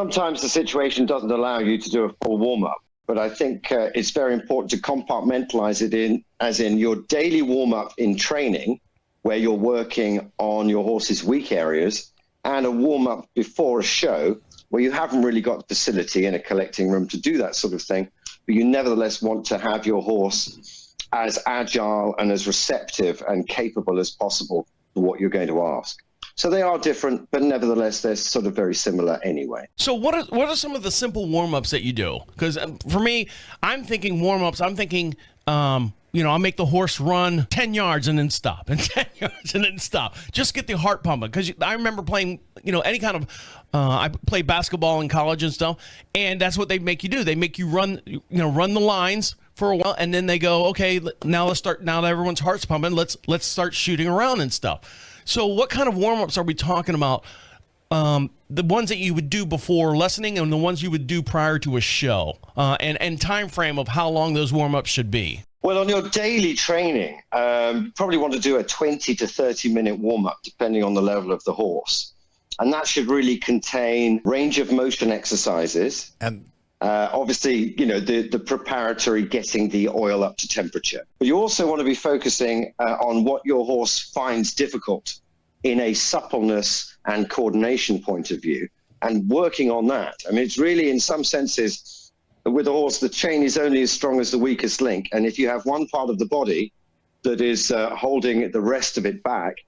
Sometimes the situation doesn't allow you to do a full warm-up, but I think it's very important to compartmentalize it as in your daily warm-up in training, where you're working on your horse's weak areas, and a warm-up before a show where you haven't really got the facility in a collecting room to do that sort of thing, but you nevertheless want to have your horse as agile and as receptive and capable as possible to what you're going to ask. So they are different, but nevertheless, they're sort of very similar anyway. So what are some of the simple warm-ups that you do? Because for me, I'm thinking warm-ups. I'm thinking, I'll make the horse run 10 yards and then stop, and 10 yards and then stop. Just get the heart pumping. Because I remember playing, any kind of, I played basketball in college and stuff, and that's what they make you do. They make you run the lines for a while, and then they go, okay, now let's start. Now that everyone's heart's pumping, let's start shooting around and stuff. So what kind of warm-ups are we talking about? The ones that you would do before lessoning and the ones you would do prior to a show, and time frame of how long those warm-ups should be. Well, on your daily training, you probably want to do a 20 to 30-minute warm-up, depending on the level of the horse. And that should really contain range of motion exercises. And obviously, the preparatory getting the oil up to temperature. But you also want to be focusing on what your horse finds difficult in a suppleness and coordination point of view, and working on that. I mean, it's really, in some senses, with a horse, the chain is only as strong as the weakest link. And if you have one part of the body that is holding the rest of it back,